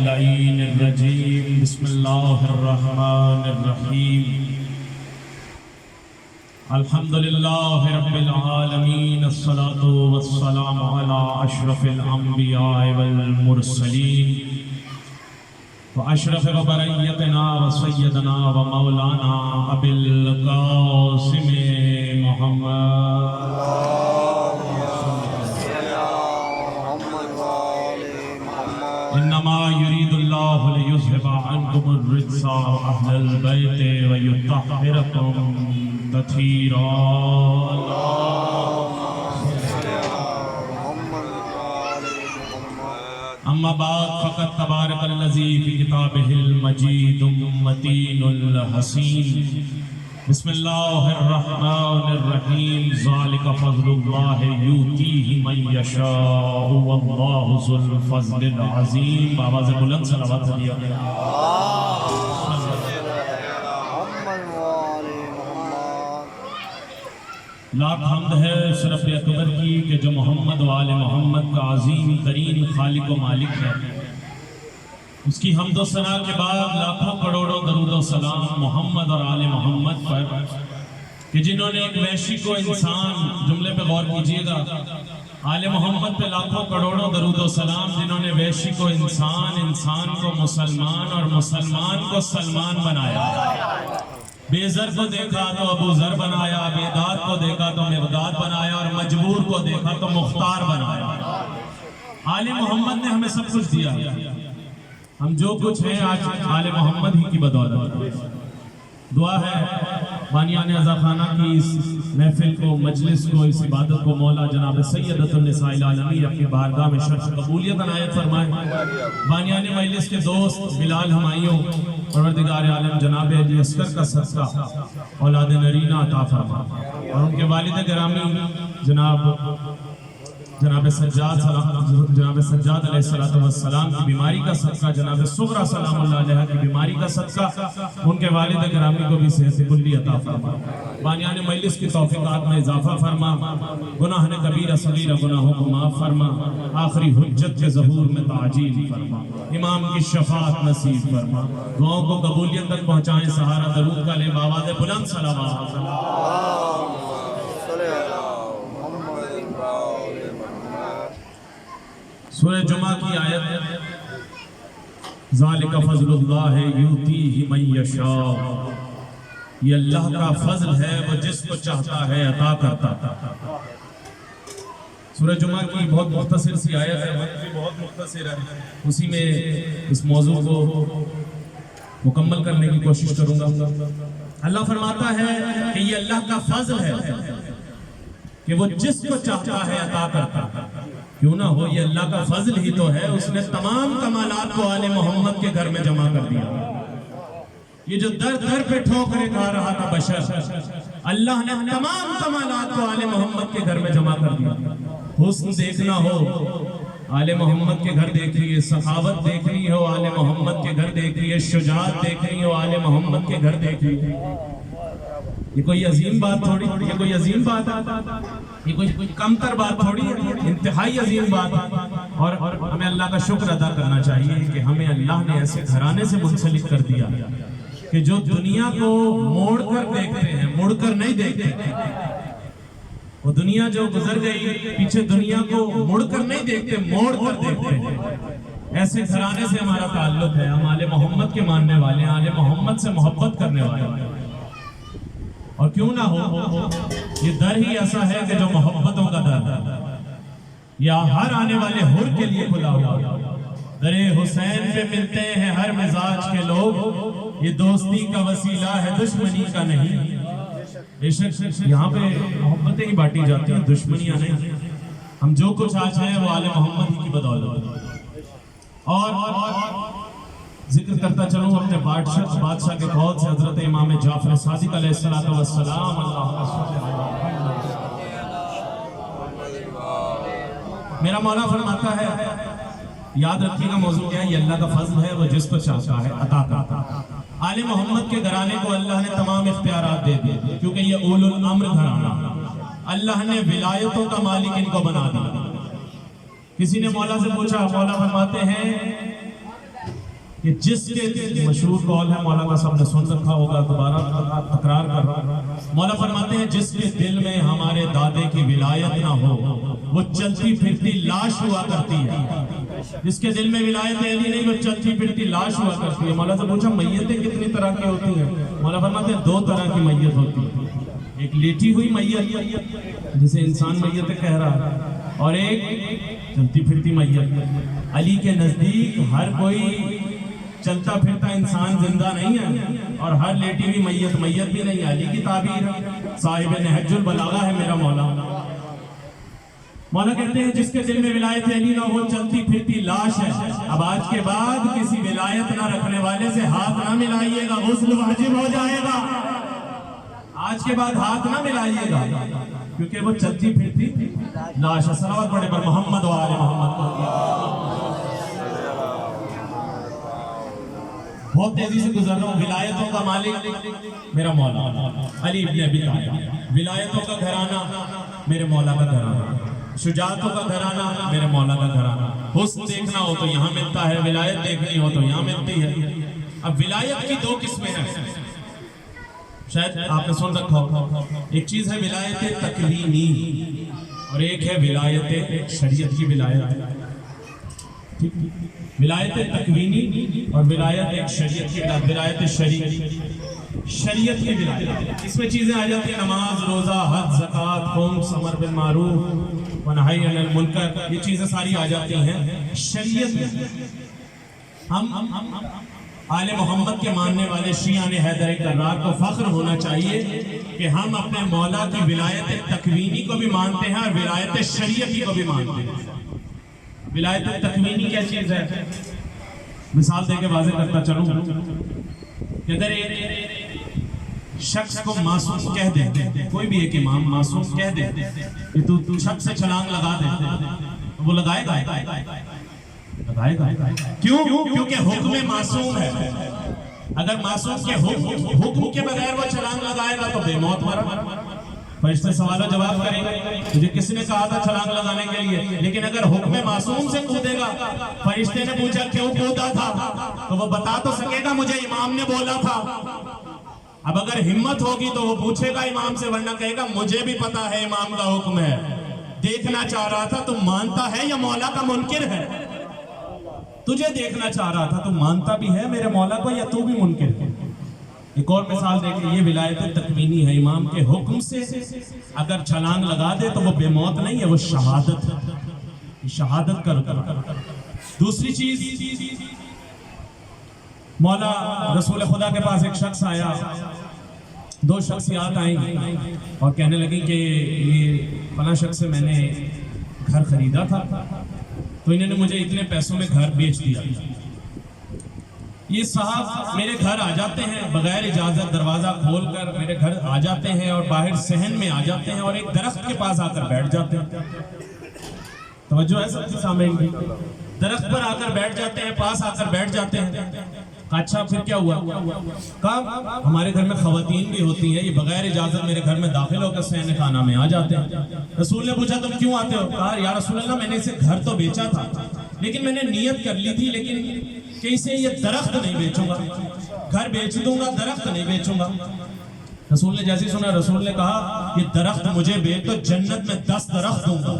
اللعین الرجیم بسم اللہ الرحمن الرحیم الحمدللہ رب العالمین الصلاة والسلام علی اشرف الانبیاء والمرسلین واشرف بریتنا وسیدنا ومولانا ابی القاسم محمد انما یرید اللہ لیذھب عنکم الرجس اہل البیت ویطہرکم تطہیرا اما بعد فقد تبارک الذی فی کتابہ المجید متین الحسین بسم اللہ الرحمن الرحیم ذالک فضل اللہ یؤتیہ من یشاء واللہ ذو الفضل العظیم آواز بلند صلوات دیا لاکھ حمد ہے صرف اکبر کی کہ جو محمد و آل محمد کا عظیم ترین خالق و مالک ہے. اس کی حمد و ثنا کے بعد لاکھوں کروڑوں درود و سلام محمد اور آل محمد پر کہ جنہوں نے ایک وحشی کو انسان، جملے پہ غور کیجئے گا، آل محمد پہ لاکھوں کروڑوں درود و سلام جنہوں نے وحشی کو انسان، انسان کو مسلمان اور مسلمان کو سلمان بنایا. بے ذر کو دیکھا تو ابو ذر بنایا، بے داد کو دیکھا تو مقداد بنایا اور مجبور کو دیکھا تو مختار بنایا. آل محمد نے ہمیں سب کچھ دیا. ہم جو کچھ ہیں آج آل محمد ہی کی بدولت. دعا ہے بانیان عزا خانہ کی اس محفل کو، مجلس کو، اس عبادت کو مولا جناب سیدۃ النساء العالمین اپنی بارگاہ میں شرف قبولیت عنایت فرمائے. بانیان مجلس کے دوست بلال ہمائیوں، پروردگار عالم جناب علی اصغر کا صدقہ اولاد نرینہ عطا فرمائے اور ان کے والد گرامی جناب سجاد علیہ السلام کی بیماری کا صدقہ، جناب صغرا سلام اللہ علیہ کی بیماری کا صدقہ ان کے والد گرامی کو بھی صحت کلی عطا فرما. بانیان مجلس کی توفیقات میں اضافہ فرما، گناہ کبیرہ صغیرہ گناہوں کو معاف فرما، آخری حجت کے ظہور میں تعجیل فرما، امام کی شفاعت نصیب فرما، دعاؤں کو قبولیت تک پہنچائیں. سہارا درود کا لے بآواز بلند صلوات. سورہ جمعہ کی آیت ذالک فضل اللہ یؤتیہ من یشاء، یہ اللہ کا فضل ہے، وہ جس کو چاہتا ہے عطا کرتا. سورہ جمعہ کی بہت مختصر سی آیت ہے، وقت بھی بہت مختصر ہے، اسی میں اس موضوع کو مکمل کرنے کی کوشش کروں گا. اللہ فرماتا ہے کہ یہ اللہ کا فضل ہے کہ وہ جس کو چاہتا ہے عطا کرتا. کیوں نہ ہو، یہ اللہ کا فضل ہی تو ہے. اس نے تمام کمالات کو آل محمد کے گھر میں جمع کر دیا. یہ جو در در پہ ٹھوکریں کھا رہا تھا بشر، اللہ نے تمام کمالات کو آل محمد کے گھر میں جمع کر دیا. حسن دیکھنا ہو آل محمد کے گھر دیکھ لیے، سخاوت دیکھنی ہو آل محمد کے گھر دیکھ لیے، شجاعت دیکھنی ہو آل محمد کے گھر دیکھ لیے. یہ کوئی عظیم بات تھوڑی، یہ کوئی عظیم بات ہے، یہ کوئی کمتر بات تھوڑی ہے، انتہائی عظیم بات ہے. اور ہمیں اللہ کا شکر ادا کرنا چاہیے کہ ہمیں اللہ نے ایسے گھرانے سے منسلک کر دیا کہ جو دنیا کو موڑ کر دیکھتے ہیں، مڑ کر نہیں دیکھتے. وہ دنیا جو گزر گئی پیچھے، دنیا کو مڑ کر نہیں دیکھتے، موڑ کر دیکھتے ہیں. ایسے گھرانے سے ہمارا تعلق ہے. ہم آل محمد کے ماننے والے ہیں، آل محمد سے محبت کرنے والے ہیں. اور کیوں نہ ہو، یہ در ہی ایسا ہے کہ جو محبتوں کا در ہے. یہ ہر آنے والے حر کے لیے کھلا ہوا. در حسین پہ ملتے ہیں ہر مزاج کے لوگ، یہ دوستی کا وسیلہ ہے دشمنی کا نہیں. بے شک یہاں پہ محبتیں ہی بانٹی جاتی ہیں، دشمنیاں نہیں. ہم جو کچھ آج ہیں وہ آل محمد ہی کی بدولت. اور ذکر کرتا چلوں اپنے بادشاہ کے قول سے، حضرت امام جعفر صادق علیہ السلام. میرا مولا فرماتا ہے، یاد رکھیے گا موضوع کیا ہے، یہ اللہ کا فضل ہے، وہ جس کو چاہتا ہے عطا کرتا. آل محمد کے گھرانے کو اللہ نے تمام اختیارات دے دیے، کیونکہ یہ اول الامر گھرانہ، اللہ نے ولایتوں کا مالک ان کو بنا دیا. کسی نے مولا سے پوچھا، مولا فرماتے ہیں کہ جس کے مشہور قول ہے مولانا صاحب نے سن رکھا ہوگا، دوبارہ تکرار کر رہا، مولا فرماتے ہیں جس کے دل میں ہمارے دادے کی ولایت نہ ہو وہ چلتی پھرتی لاش ہوا کرتی ہے۔ جس کے دل میں ولایت علی نہیں وہ چلتی پھرتی لاش ہوا کرتی ہے۔ مولا سے پوچھا میتیں کتنی طرح کی ہوتی ہیں؟ مولا فرماتے ہیں 2 طرح کی میت ہوتی ہے، ایک لیٹی ہوئی میت جسے انسان میت کہہ رہا ہے، اور ایک چلتی پھرتی میت۔ علی کے نزدیک ہر کوئی چلتا پھرتا انسان زندہ نہیں ہے، اور ہر لیٹی ہوئی میت میت بھی نہیں ہے۔ علی کی تعبیر صاحب نہج البلاغہ ہے میرا مولا۔ مولا کہتے ہیں جس کے دل میں ولایت علی نہ ہو چلتی پھرتی لاش ہے۔ اب آج کے بعد کسی ولایت نہ رکھنے والے سے ہاتھ نہ ملائیے گا، غسل واجب ہو جائے گا۔ آج کے بعد ہاتھ نہ ملائیے گا کیونکہ وہ چلتی پھرتی لاش ہے۔ صلوات پڑھے پر محمد و آل محمد۔ بہت تیزی سے گزر رہا ہوں۔ ولایتوں کا مالک میرا مولا علی ابن ابی طالب، ولایتوں کا گھرانہ میرے مولا کا گھرانہ، شجاعتوں کا گھرانہ میرے مولا کا گھرانہ۔ حسن دیکھنا ہو تو یہاں ملتا ہے، ولایت دیکھنی ہو تو یہاں ملتی ہے۔ اب ولایت کی 2 قسمیں ہیں، شاید آپ نے سن رکھا ہو۔ ایک چیز ہے ولایت تکوینی اور ایک ہے ولایت شریعت کی ولایت۔ ولایت تکوینی اور ولایت ایک شریعت کی ولایت، ولایت شریعت کی ولایت۔ اس میں چیزیں آ جاتی ہیں نماز، روزہ، حج، زکوٰۃ، خمس، امر بالمعروف ونہی عن المنکر، یہ چیزیں ساری آ جاتی ہیں شریعت میں۔ ہم آل محمد کے ماننے والے شیعہ حیدر کرار کو فخر ہونا چاہیے کہ ہم اپنے مولا کی ولایت تکوینی کو بھی مانتے ہیں اور ولایت شریعتی کو بھی مانتے ہیں۔ ولایت تکوینی کیا چیز ہے؟ مثال دے کے واضح کرتا چلوں کہ اگر ایک شخص کو معصوم کہہ دے، کوئی بھی ایک امام معصوم کہہ دے کہ تو چھت سے چھلانگ لگا دے، وہ لگائے گا؟ لگائے گا۔ کیوں؟ کیونکہ حکم معصوم ہے۔ اگر معصوم کے حکم کے بغیر وہ چھلانگ لگائے گا تو بے موت مرا۔ فرشتے سوال و جواب کریں گے مجھے کس نے کہا تھا چھلانگ لگانے کے لیے، لیکن اگر حکم معصوم سے کودے گا، فرشتے نے پوچھا کیوں کودا تھا تو وہ بتا تو سکے گا مجھے امام نے بولا تھا۔ اب اگر ہمت ہوگی تو وہ پوچھے گا امام سے، ورنہ کہے گا مجھے بھی پتا ہے امام کا حکم ہے، دیکھنا چاہ رہا تھا تم مانتا ہے یا مولا کا منکر ہے؟ تجھے دیکھنا چاہ رہا تھا تم مانتا بھی ہے میرے مولا کو یا تو بھی منکر ہے؟ ایک اور مثال دیکھیں، یہ ولایت تکوینی ہے۔ امام کے حکم سے اگر چھلانگ لگا دے تو وہ بے موت نہیں ہے، وہ شہادت ہے، شہادت کر۔ دوسری چیز، مولا رسول خدا کے پاس ایک شخص آیا، 2 شخصیات آئیں اور کہنے لگیں کہ یہ فلاں شخص سے میں نے گھر خریدا تھا تو انہوں نے مجھے اتنے پیسوں میں گھر بیچ دیا۔ یہ صاحب میرے گھر آ جاتے ہیں بغیر اجازت، دروازہ کھول کر میرے گھر آ جاتے ہیں اور باہر صحن میں آ جاتے ہیں اور ایک درخت کے پاس آ کر بیٹھ جاتے ہیں۔ توجہ ہے سب کے سامنے، درخت پر آ کر بیٹھ جاتے ہیں، پاس آ کر بیٹھ جاتے ہیں۔ اچھا پھر کیا ہوا؟ کہا ہمارے گھر میں خواتین بھی ہوتی ہیں، یہ بغیر اجازت میرے گھر میں داخل ہو کر صحن خانہ میں آ جاتے ہیں۔ رسول نے پوچھا تم کیوں آتے ہو؟ کہا یا رسول اللہ میں نے اسے گھر تو بیچا تھا لیکن میں نے نیت کر لی تھی لیکن کہ اسے یہ درخت نہیں بیچوں گا، گھر بیچ دوں گا درخت نہیں بیچوں گا۔ رسول نے جیسے سنا، رسول نے کہا یہ درخت مجھے بیچ تو جنت میں 10 درخت دوں گا،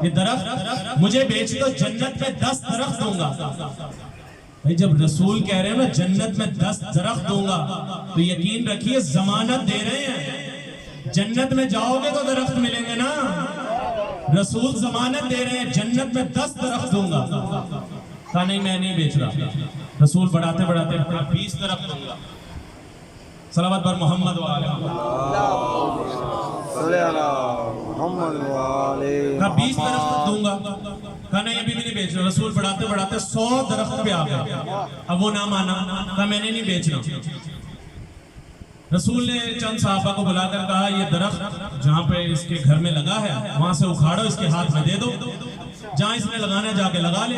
یہ درخت مجھے بیچ تو جنت میں 10 درخت دوں گا۔ بھائی جب رسول کہہ رہے ہیں نا جنت میں 10 درخت دوں گا تو یقین رکھیے ضمانت دے رہے ہیں، جنت میں جاؤ گے تو درخت ملیں گے نا۔ رسول ضمانت دے رہے ہیں جنت میں 10 درخت دوں گا۔ کہا نہیں میں نہیں بیچ رہا۔ رسول بڑھاتے بڑھاتے 20 درخت دوں گا۔ صلوات پر محمد وآلہ کہا 20 درخت دوں گا۔ کہا نہیں ابھی بھی نہیں بیچ رہا۔ رسول بڑھاتے بڑھاتے 100 درخت پہ آ گیا۔ اب وہ نہ مانا، کہا میں نے نہیں بیچنا۔ رسول نے چند صحابہ کو بلا کر کہا یہ درخت جہاں پہ اس کے گھر میں لگا ہے وہاں سے اکھاڑو، اس کے ہاتھ میں دے دو، جہاں اس نے لگانا ہے جا کے لگا لے۔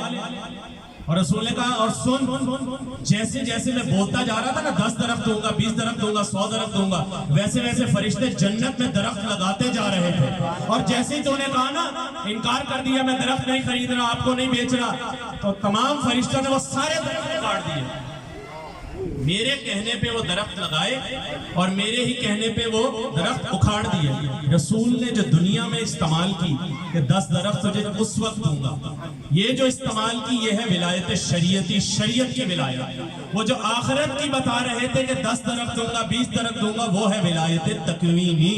اور رسول نے کہا اور سن، جیسے جیسے میں بولتا جا رہا تھا نا 10 درخت دوں گا، 20 درخت دوں گا، 100 درخت دوں گا، ویسے ویسے فرشتے جنت میں درخت لگاتے جا رہے تھے. اور جیسے ہی تو نے کہا نا انکار کر دیا میں درخت نہیں خرید رہا، آپ کو نہیں بیچ رہا، تو تمام فرشتوں نے وہ سارے درخت کاٹ دیے. میرے کہنے پہ وہ درخت لگائے اور میرے ہی کہنے پہ وہ درخت اکھاڑ دیے. رسول نے جو دنیا میں استعمال کی کہ 10 درخت تجھے اس وقت دوں گا، یہ جو استعمال کی یہ ہے ولایت شریعتی، شریعت کی ولایت. وہ جو آخرت کی بتا رہے تھے کہ 10 درخت دوں گا، 20 درخت دوں گا، وہ ہے ولایت تکوینی.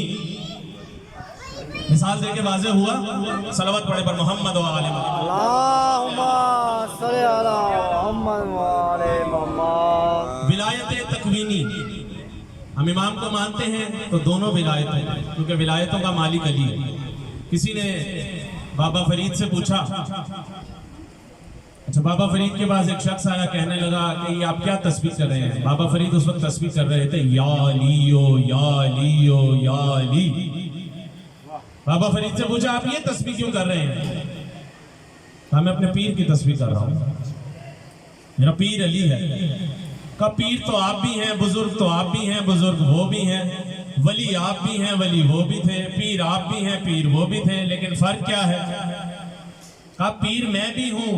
مثال دے کے واضح ہوا. صلوات پڑھے پر محمد و آل محمد. اللہم صلی علی محمد و آل محمد. ولایت تکوینی ہم امام کو مانتے ہیں تو دونوں ولایتیں، کیونکہ ولایتوں کا مالک علی ہے. کسی نے بابا فرید سے پوچھا، اچھا بابا فرید کے پاس ایک شخص آیا، کہنے لگا کہ یہ آپ کیا تسبیح کر رہے ہیں؟ بابا فرید اس وقت تسبیح کر رہے تھے یا لیو یا لیو یا لی. بابا فرید سے پوچھا آپ یہ تسبیح کیوں کر رہے ہیں؟ کہا میں اپنے پیر کی تسبیح کر رہا ہوں، میرا پیر علی ہے. کہا پیر تو آپ بھی ہیں، بزرگ تو آپ بھی ہیں، بزرگ وہ بھی ہیں، ولی آپ بھی ہیں، ولی وہ بھی تھے، پیر آپ بھی ہیں، پیر وہ بھی تھے، لیکن فرق کیا ہے؟ کہا پیر میں بھی ہوں،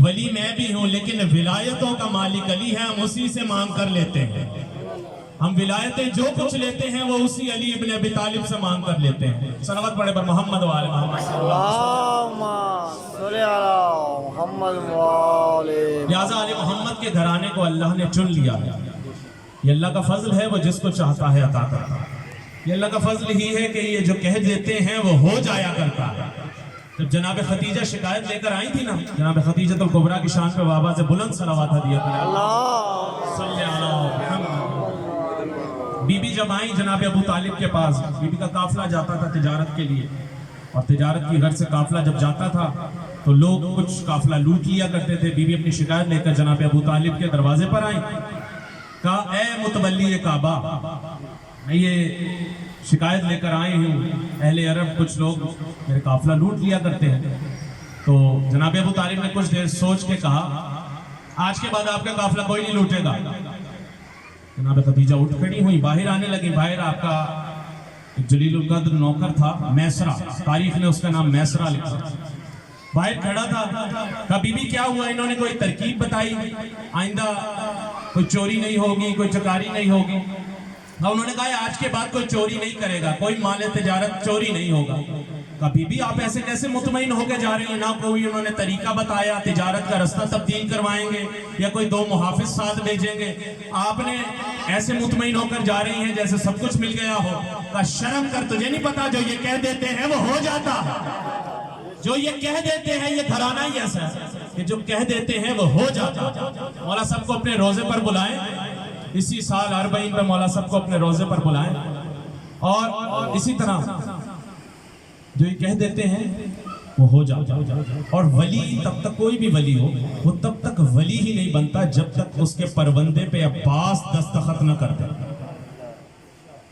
ولی میں بھی ہوں، لیکن ولایتوں کا مالک علی ہے، ہم اسی سے مانگ کر لیتے ہیں. ہم ولایتیں جو کچھ لیتے ہیں وہ اسی علی ابن ابی طالب سے مانگ کر لیتے ہیں. صلوات پڑھے پر محمد و آل محمد. اللہم صلی علی محمد و آل. لہٰذا آل محمد کے گھرانے کو اللہ نے چن لیا ہے. یہ اللہ کا فضل ہے، وہ جس کو چاہتا ہے عطا کرتا ہے. یہ اللہ کا فضل ہی ہے کہ یہ جو کہہ دیتے ہیں وہ ہو جایا کرتا ہے. جب جناب خدیجہ شکایت لے کر آئی تھی نا، جناب خدیجہ الکبریٰ کی شان پہ بابا سے بلند صلوات دیا کریں. اللہ صلی علی محمد. بی بی جب آئیں جناب ابو طالب کے پاس، بی بی کا قافلہ جاتا تھا تجارت کے لیے، اور تجارت کی غرض سے قافلہ جب جاتا تھا تو لوگ کچھ قافلہ لوٹ لیا کرتے تھے. بی بی اپنی شکایت لے کر جناب ابو طالب کے دروازے پر آئیں. کہا اے متولی کعبہ، میں یہ شکایت لے کر آئی ہوں، اہل عرب کچھ لوگ میرے قافلہ لوٹ لیا کرتے ہیں. تو جناب ابو طالب نے کچھ دیر سوچ کے کہا آج کے بعد آپ کا قافلہ کوئی نہیں لوٹے گا. جناب خدیجہ اٹھ کھڑی ہوئی، باہر آنے لگی. باہر آپ کا ایک جلیل القدر نوکر تھا میسرہ، تاریخ نے اس کا نام میسرہ لکھا، باہر کھڑا تھا. کہا بی بی کیا ہوا؟ انہوں نے کوئی ترکیب بتائی آئندہ کوئی چوری نہیں ہوگی، کوئی چکاری نہیں ہوگی. انہوں نے کہا آج کے بعد کوئی چوری نہیں کرے گا، کوئی مال تجارت چوری نہیں ہوگا. کہا بی بی آپ ایسے کیسے مطمئن ہو کے جا رہی ہیں؟ نہ کوئی انہوں نے طریقہ بتایا، تجارت کا رستہ تبدیل کروائیں گے یا کوئی 2 محافظ ساتھ بھیجیں گے، آپ نے ایسے مطمئن ہو کر جا رہی ہیں جیسے سب کچھ مل گیا ہو. کہا شرم کر، تجھے نہیں پتا جو یہ کہہ دیتے ہیں وہ ہو جاتا ہے. جو یہ کہہ دیتے ہیں، یہ گھرانہ ہی ایسا ہے کہ جو کہہ دیتے ہیں وہ ہو جاتا ہے. مولا صاحب کو اپنے روزے پر بلائیں، اسی سال 40 پہ مولا صاحب کو اپنے روزے پر بلائیں. اور اسی طرح جو یہ کہہ دیتے ہیں وہ ہو جاتا. اور ولی تب تک، کوئی بھی ولی ہو وہ تب تک ولی ہی نہیں بنتا جب تک اس کے پروندے پہ عباس دستخط نہ کرتے.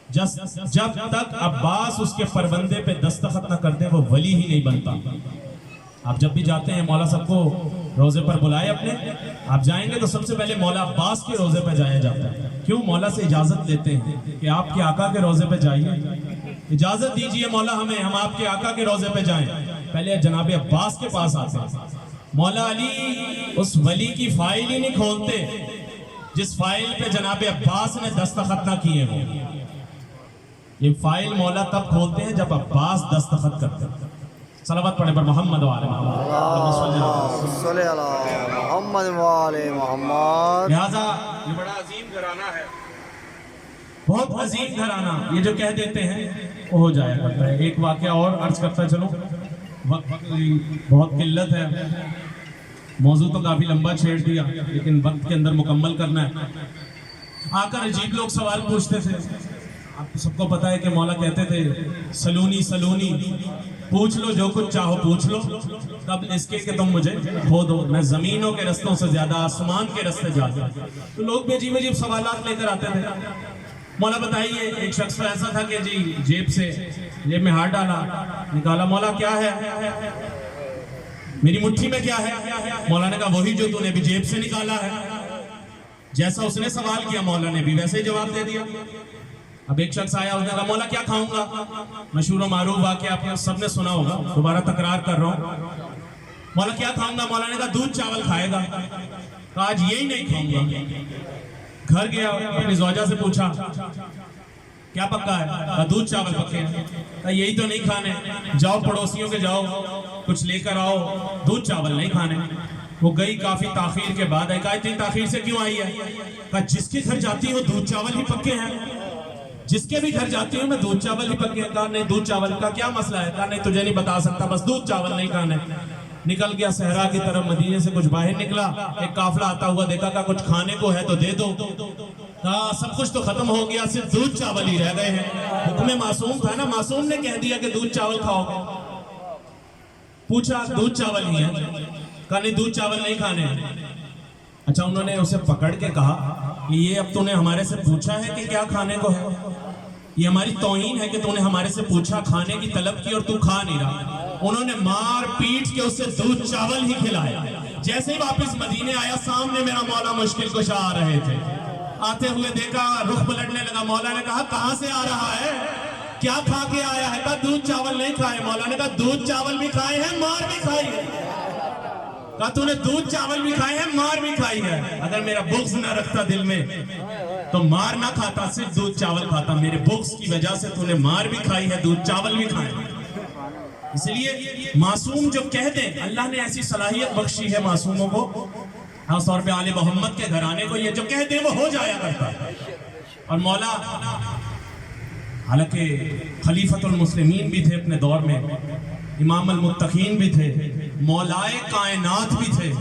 جب تک عباس اس کے پروندے پہ دستخط نہ کرتے وہ ولی ہی نہیں بنتا. آپ جب بھی جاتے ہیں مولا صاحب کو روزے پر بلائے اپنے، آپ جائیں گے تو سب سے پہلے مولا عباس کے روزے پہ جایا جاتا ہے. کیوں؟ مولا سے اجازت لیتے ہیں کہ آپ کے آقا کے روزے پہ جائیے، اجازت دیجئے مولا ہمیں، ہم آپ کے آقا کے روزے پہ جائیں. پہلے جناب عباس کے پاس آتے ہیں. مولا علی اس ولی کی فائل ہی نہیں کھولتے جس فائل پہ جناب عباس نے دستخط نہ کیے ہوں. یہ فائل مولا تب کھولتے ہیں جب عباس دستخط کرتے ہیں. صلوات پڑھے پر محمد و آل محمد. اللہم صلی علی محمد و آل محمد. لہذا یہ بڑا عظیم گھرانہ ہے، بہت عظیم گھرانہ. یہ جو کہہ دیتے ہیں وہ ہو جایا کرتا ہے. ایک واقعہ اور عرض کرتا چلو، وقت بہت قلت ہے، موضوع تو کافی لمبا چھیڑ دیا لیکن وقت کے اندر مکمل کرنا ہے. آ کر عجیب لوگ سوال پوچھتے تھے. آپ سب کو پتا ہے کہ مولا کہتے تھے سلونی سلونی، پوچھ لو جو کچھ چاہو پوچھ لو، قبل اس کے کہ تم مجھے کھو دو، میں زمینوں کے رستوں سے زیادہ آسمان کے رستے جاتا. تو لوگ بھی عجیب عجیب سوالات لے کر آتے تھے. مولا بتائیے، ایک شخص تو ایسا تھا کہ جی جیب میں ہاتھ ڈالا، نکالا، مولا کیا ہے؟ میری مٹھی میں کیا ہے؟ مولا نے کہا وہی جو تو نے بھی جیب سے نکالا ہے. جیسا اس نے سوال کیا مولا نے بھی ویسے ہی جواب دے دیا. اب ایک شخص آیا, اس نے کہا مولا کیا کھاؤں گا؟ مشہور و معروف واقعہ آپ نے سب نے سنا ہوگا, دوبارہ تکرار کر رہا ہوں. مولا کیا کھاؤں گا؟ مولا نے کہا دودھ چاول کھائے گا. کہا آج یہی نہیں کھاؤں گا. گھر گیا, اپنی زوجہ سے پوچھا کیا پکا ہے؟ کہا دودھ چاول پکے ہیں. کہا یہی تو نہیں کھانے, جاؤ پڑوسیوں کے جاؤ کچھ لے کر آؤ, دودھ چاول نہیں کھانے. وہ گئی کافی تاخیر کے بعد, کہا اتنی تاخیر سے کیوں آئی ہے؟ کہا جس کے گھر جاتی ہوں دودھ چاول ہی پکے ہیں, جس کے بھی گھر جاتی ہوں میں دودھ چاول ہی پکے ہیں. کہا نہیں دودھ چاول کا کیا مسئلہ ہے؟ کہا نہیں تجھے نہیں بتا سکتا, بس دودھ چاول نہیں کھانے. نکل گیا صحرا کی طرف, مدینے سے کچھ باہر نکلا, ایک قافلہ آتا ہوا دیکھا, کہا کچھ کھانے کو ہے تو دے دو. کہا سب کچھ تو ختم ہو گیا, صرف دودھ چاول ہی رہ گئے ہیں. حکم معصوم تھا نا, معصوم نے کہہ دیا کہ دودھ چاول کھاؤ. پوچھا دودھ چاول ہی ہے؟ کہا نہیں دودھ چاول نہیں کھانے. اچھا, انہوں نے اسے پکڑ کے کہا کہ یہ اب تو نے ہمارے سے پوچھا ہے کہ کیا کھانے کو ہے؟ یہ ہماری توہین ہے کہ تو نے ہمارے سے پوچھا, کھانے کی طلب کی اور تو کھا نہیں رہا. انہوں نے مار پیٹ کے اسے دودھ چاول ہی کھلایا. جیسے ہی واپس مدینے آیا, سامنے میرا مولا مشکل کشا آ رہے تھے. آتے ہوئے دیکھا, رخ پلٹنے لگا. مولا نے کہا کہاں سے آ رہا ہے, کیا کھا کے آیا ہے؟ کہا دودھ چاول نہیں کھائے. مولا نے کہا دودھ چاول بھی کھائے ہیں, مار بھی کھائی ہے. کہا تو نے دودھ چاول بھی کھائے ہیں, مار بھی کھائی ہے. اگر میرا بغض نہ رکھتا دل میں تو مار نہ کھاتا, صرف دودھ چاول کھاتا. میرے بغض کی وجہ سے تو نے مار بھی کھائی ہے, دودھ چاول بھی کھائے. اس لیے معصوم جو کہہ دیں, اللہ نے ایسی صلاحیت بخشی ہے معصوموں کو, خاص طور پہ آل محمد کے گھرانے کو, یہ جو کہہ دیں وہ ہو جایا کرتا ہے. اور مولا حالانکہ خلیفۃ المسلمین بھی تھے اپنے دور میں, امام المتقین بھی تھے, مولائے کائنات بھی تھے.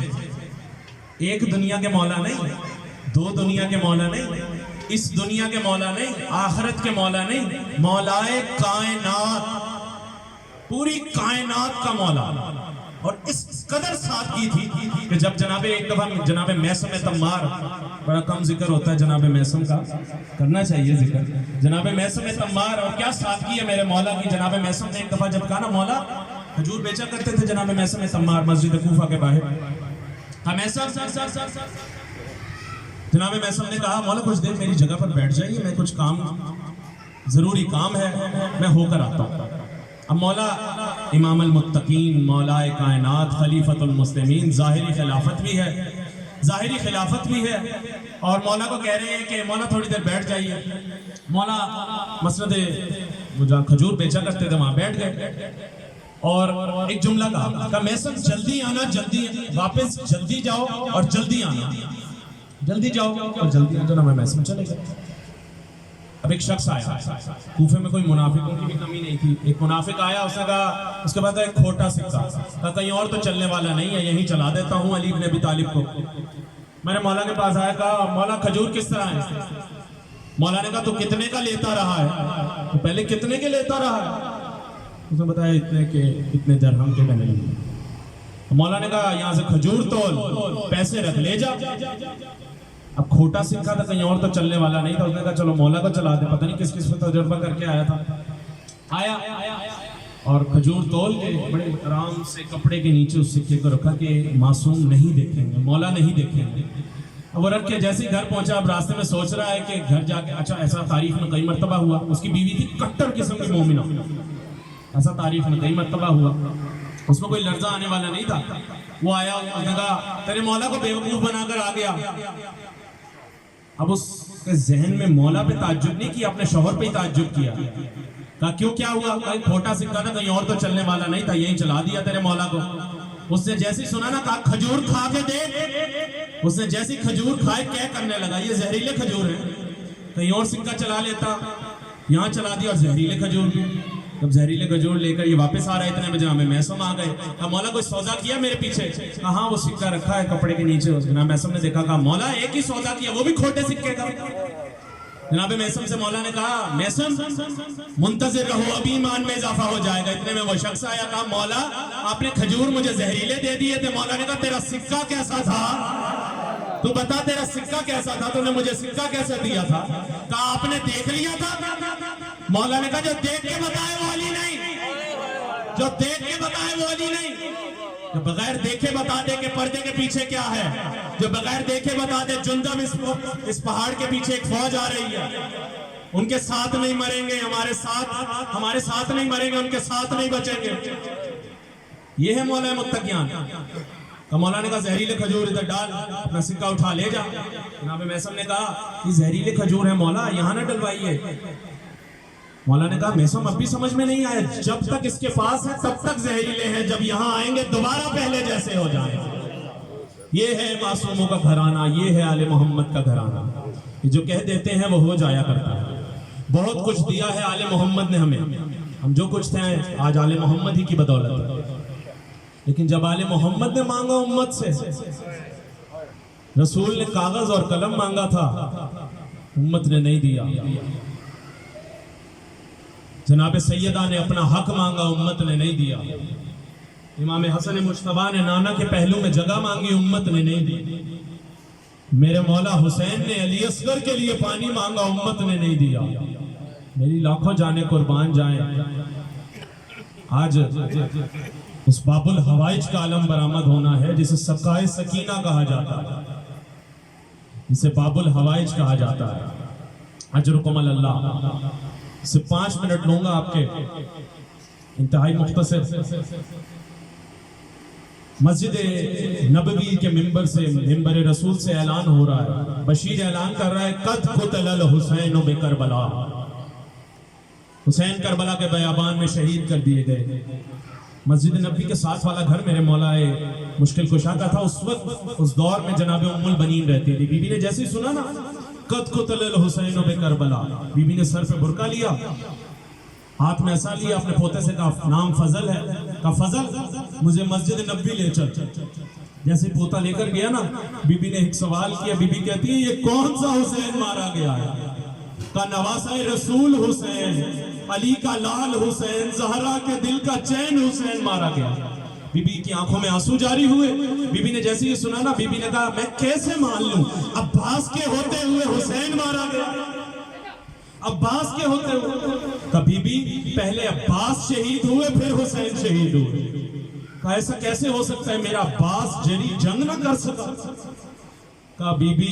ایک دنیا کے مولا نہیں, دو دنیا کے مولا نہیں, اس دنیا کے مولا نہیں, آخرت کے مولا نہیں, مولائے کائنات, پوری کائنات کا مولا. اور اس قدر سادگی تھی کہ جب جناب ایک دفعہ جناب میثم تمار, بڑا کم ذکر ہوتا ہے جناب میثم کا, کرنا چاہیے ذکر, جناب میثم تمار, اور کیا سادگی ہے میرے مولا کی. جناب میثم نے ایک دفعہ جب کہا نا مولا, کھجور بیچا کرتے تھے جناب میثم تمار مسجد کوفہ کے باہر. جناب میثم نے کہا مولا کچھ دیر میری جگہ پر بیٹھ جائیے, میں کچھ کام, ضروری کام ہے, میں ہو کر آتا ہوں. اب مولا امام المتقین, مولائے کائنات, خلیفۃ المسلمین, ظاہری خلافت بھی ہے, ظاہری خلافت بھی ہے, اور مولا کو کہہ رہے ہیں کہ مولا تھوڑی دیر بیٹھ جائیے. مولا مسجد وہ جہاں کھجور بیچا کرتے تھے وہاں بیٹھ گئے, اور ایک جملہ کہا میثم جلدی آنا, جلدی واپس, جلدی جاؤ اور جلدی آنا, جلدی جاؤ اور جلدی آنا. جناب میثم چلے گئے. اب ایک شخص آیا, کوفے میں کوئی منافقوں کی بھی کمی نہیں تھی. ایک منافق آیا, اس نے کہا, اس کے بعد ایک کھوٹا سکہ, کہا کہیں اور تو چلنے والا نہیں ہے, یہیں چلا دیتا ہوں علی بن ابی طالب کو. میں نے مولا کے پاس آیا, کہا مولا کھجور کس طرح ہے؟ مولا نے کہا تو کتنے کا لیتا رہا ہے؟ تو پہلے کتنے کے لیتا رہا ہے؟ اس نے بتایا اتنے کے, اتنے درہم کے نہیں. مولا نے کہا یہاں سے کھجور تول, پیسے رکھ لے جا. اب کھوٹا سکہ تھا, کہیں اور تو چلنے والا نہیں تھا. اس نے کہا چلو مولا کو چلا دے, پتہ نہیں کس کس میں تجربہ کر کے آیا تھا. آیا اور کھجور تول کے بڑے آرام سے کپڑے کے نیچے اس سکے کو رکھا کہ معصوم نہیں دیکھیں گے, مولا نہیں دیکھیں گے. اب وہ رکھ کے جیسے ہی گھر پہنچا, اب راستے میں سوچ رہا ہے کہ گھر جا کے, اچھا ایسا تاریخ میں کئی مرتبہ ہوا, اس کی بیوی تھی کٹر قسم کی مومنہ, ایسا تاریخ میں کئی مرتبہ ہوا, اس میں کوئی لرزہ آنے والا نہیں تھا. وہ آیا, اس نے کہا تیرے مولا کو بیوقوف بنا کر آ گیا. اب اس کے ذہن میں مولا پہ تعجب نہیں کیا, اپنے شوہر پہ ہی تعجب کیا. کہا کیوں, کیا ہوا؟ کہا کھوٹا سکہ تھا, کہیں اور تو چلنے والا نہیں تھا, یہیں چلا دیا تیرے مولا کو. اس نے جیسے سنا نا, کہا کھجور کھا کے دیکھ. اس نے جیسی کھجور کھائے کیا کرنے لگا, یہ زہریلے کھجور ہیں, کہیں اور سکہ چلا لیتا, یہاں چلا دیا, اور زہریلے کھجور. جب زہریلے کھجور لے کر یہ واپس آ رہے, اتنے میں جناب میثم آ گئے. کہا مولا کوئی سودا کیا میرے پیچھے؟ کہا ہاں وہ سکہ رکھا ہے کپڑے کے نیچے. جناب میثم نے دیکھا, کہا مولا ایک ہی سودا کیا, وہ بھی کھوٹے سکے کا. جناب میثم سے مولا نے کہا میثم منتظر رہو, ابھی ایمان میں اضافہ ہو جائے گا. اتنے میں وہ شخص آیا, کہا مولا آپ نے کھجور مجھے زہریلے دے دیے تھے. مولا نے کہا تیرا سکہ کیسا تھا, تو بتا تیرا سکہ کیسا تھا, تو نے مجھے سکہ کیسے دیا تھا؟ کہا آپ نے دیکھ لیا تھا. مولا نے کہا جو دیکھ کے بتائے وہ علی نہیں, جو دیکھ کے بتائے وہ علی نہیں. جو بغیر دیکھے بتا دے کہ پردے کے پیچھے کیا ہے، جو بغیر دیکھے بتا دے جندب اس پہاڑ کے پیچھے ایک فوج آ رہی ہے، ان کے ساتھ نہیں مریں گے، ہمارے ساتھ نہیں مریں گے، ان کے ساتھ نہیں بچیں گے. یہ ہے مولا متقیان. تو مولا نے کہا زہریلے کھجور ادھر ڈال، اپنا سکہ اٹھا لے جا. جناب میثم نے کہا یہ زہریلے کھجور ہے مولا، یہاں نہ ڈلوائیے. مولا نے کہا میثم اب بھی سمجھ میں نہیں آیا، جب تک اس کے پاس ہے تب تک زہریلے ہیں، جب یہاں آئیں گے دوبارہ پہلے جیسے ہو جائیں. یہ ہے معصوموں کا گھرانہ، یہ ہے آل محمد کا گھرانہ. یہ جو کہہ دیتے ہیں وہ ہو جایا کرتا ہے. بہت کچھ دیا ہے آل محمد نے ہمیں، ہم جو کچھ تھے آج آل محمد ہی کی بدولت ہے. لیکن جب آل محمد نے مانگا امت سے، رسول نے کاغذ اور قلم مانگا تھا، امت نے نہیں دیا. جناب سیدہ نے اپنا حق مانگا، امت نے نہیں دیا. امام حسن مجتبیٰ نے نانا کے پہلو میں جگہ مانگی، امت نے نہیں دی. میرے مولا حسین نے علی اصغر کے لیے پانی مانگا، امت نے نہیں دیا. میری لاکھوں جانیں قربان جائیں. آج اس باب الحوائج کا علم برآمد ہونا ہے، جسے سقائے سکینہ کہا جاتا ہے، جسے باب الحوائج کہا جاتا ہے. اجرکم اللہ. سے 5 منٹ لوں گا آپ کے، انتہائی مختصر. مسجد نبوی کے ممبر سے، ممبر رسول سے اعلان ہو رہا ہے، بشیر اعلان کر رہا ہے قد قتل الحسین بکربلا. حسین کربلا کے بیابان میں شہید کر دیے گئے. مسجد نبوی کے ساتھ والا گھر میرے مولا مشکل کشا کا تھا. اس وقت اس دور میں جناب ام البنین رہتی تھی. بی بی نے جیسے ہی سنا نا قد قتل الحسین بکربلا، بی بی نے سر پہ برقع لیا، ہاتھ میں ایسا لیا، اپنے پوتے سے کہا نام فضل ہے، کہا فضل مجھے مسجد نبوی لے چل. جیسے پوتا لے کر گیا نا، بی بی نے ایک سوال کیا. بی بی کہتی ہے یہ کون سا حسین مارا گیا ہے؟ کہا نواسہ رسول حسین، علی کا لال حسین، زہرا کے دل کا چین حسین مارا گیا. بی بی کی آنکھوں میں آنسو جاری ہوئے. بی بی نے جیسے یہ سنا نا، بی بی نے کہا میں کیسے مان لوں، عباس کے ہوتے ہوئے حسین مارا گیا، عباس کے ہوتے ہوئے. کہا بی بی پہلے عباس شہید ہوئے پھر حسین شہید ہوئے. کہا ایسا کیسے ہو سکتا ہے، میرا عباس جنگ نہ کر سکا. کہا بی بی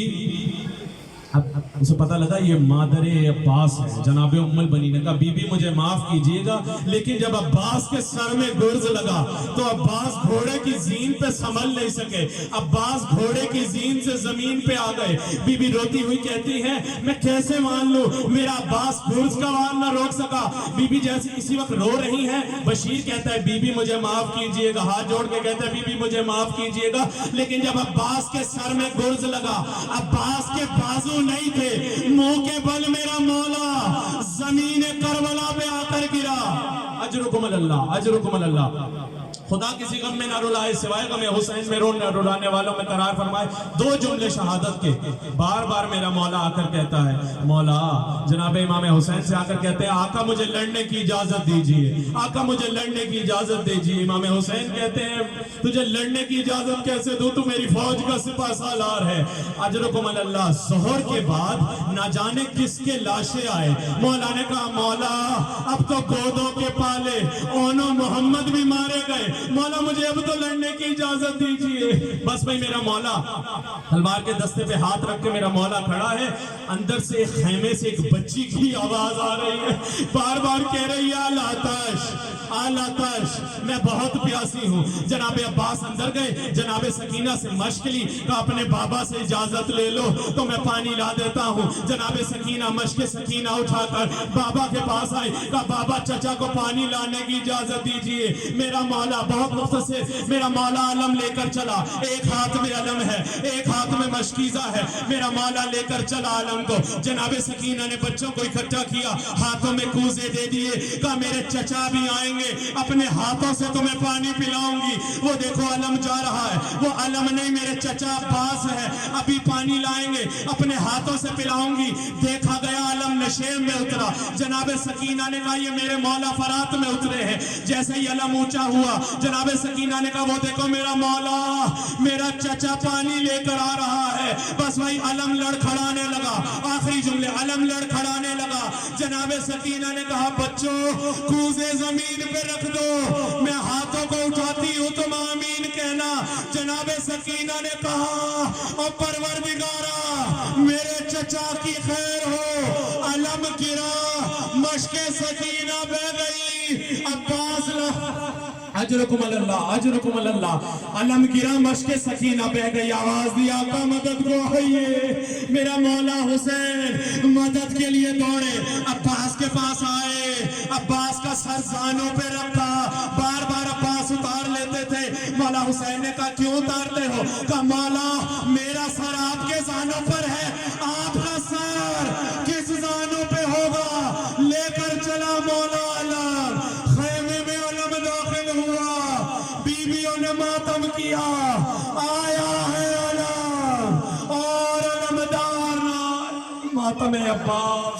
اب اسے پتہ لگا یہ مادر عباس ہے. جناب ام البنین نے کہا بی بی مجھے معاف کیجئے گا، لیکن جب عباس کے سر میں گرز لگا تو عباس گھوڑے کی زین پہ سنبھل نہیں سکے، عباس گھوڑے کی زین سے زمین پہ آ گئے. بی بی روتی ہوئی کہتی ہے میں کیسے مان لوں، میرا عباس گرز کا وار نہ روک سکا. بی بی جیسے اسی وقت رو رہی ہے، بشیر کہتا ہے بی بی مجھے معاف کیجئے گا، ہاتھ جوڑ کے کہتا ہے بی بی مجھے معاف کیجئے گا. لیکن جب عباس کے سر میں گرز لگا، عباس کے بازو نہیں تھے، منہ کے بل میرا مولا زمین کربلا پہ آ کر گرا. اجرکم اللہ، اجرکم اللہ. خدا کسی غم میں نہ رلائے سوائے غم حسین میں رلانے والوں میں قرار فرمائے. 2 جملے شہادت کے بار بار میرا مولا آ کر کہتا ہے، مولا جناب امام حسین سے آ کر کہتے ہیں آقا مجھے لڑنے کی اجازت دیجئے، آقا مجھے لڑنے کی اجازت دیجئے. امام حسین کہتے ہیں تجھے لڑنے کی اجازت کیسے دوں، تو میری فوج کا سپہ سالار ہے. اجرکم اللہ. ظہر کے بعد نہ جانے کس کے لاشیں آئے. مولا نے کہا مولا اب تو گودوں کے پالے اونو محمد بھی مارے گئے، مولا مجھے اب تو لڑنے کی اجازت دیجئے. بس بھئی میرا مولا تلوار کے دستے پہ ہاتھ رکھ کے میرا مولا کھڑا ہے. اندر سے ایک خیمے سے ایک بچی کی آواز آ رہی ہے، بار بار کہہ رہی ہے آلاتش آلاتش، میں بہت پیاسی ہوں. جناب عباس اندر گئے، جناب سکینہ سے مشق لی، کہا اپنے بابا سے اجازت لے لو تو میں پانی لا دیتا ہوں. جناب سکینہ مشق سکینہ اٹھا کر بابا کے پاس آئی، کہا بابا چچا کو پانی لانے کی اجازت دیجئے. میرا مولا بہت مختصر، میرا مولا علم لے کر چلا. ایک ہاتھ میں علم ہے، ایک ہاتھ میں مشکیزہ ہے. میرا مولا لے کر چلا علم کو. جناب سکینہ نے بچوں کو اکٹھا کیا، ہاتھوں میں کوزے دے دیے، کہا میرے چچا بھی آئیں گے، اپنے ہاتھوں سے تمہیں پانی پلاؤں گی. وہ دیکھو علم جا رہا ہے، وہ علم نہیں میرے چچا عباس ہے، ابھی پانی لائیں گے، اپنے ہاتھوں سے پلاؤں گی. دیکھا گیا علم نشیب میں اترا. جناب سکینہ نے کہا یہ میرے مولا فرات میں اترے ہیں. جیسے ہی علم اونچا ہوا، جناب سکینہ نے کہا وہ دیکھو میرا مولا، میرا چچا پانی لے کر آ رہا ہے. بس وہی علم لڑکھڑانے لگا. آخری جملے علم لڑکھڑانے لگا. جناب سکینہ نے کہا بچوں کوزے زمین پہ رکھ دو، میں ہاتھوں کو اٹھاتی ہوں تم آمین کہنا۔ جناب سکینہ نے کہا اور پروردگارا میرے چچا کی خیر ہو، علم گرا، مشق سکینہ بہ گئی، عباس اجرکم اللہ اجرکم اللہ، علم گرا مشق سکینہ بہ گئی، آواز دی آقا مدد کو آئیے، میرا مولا حسین مدد کے لیے دوڑے، عباس کے پاس آئے، عباس کا سر زانوں پہ رکھا، بار بار عباس اتار لیتے تھے، مولا حسین نے کہا کیوں اتارتے ہو؟ کہا مولا میرا سر آپ کے زانوں پر ہے، آپ کا سر کس زانوں پہ ہوگا؟ لے کر چلا مولا علم، خیمے میں علم داخل ہوا، بیویوں نے ماتم کیا، آیا ہے علم اور علمدار ماتم عباس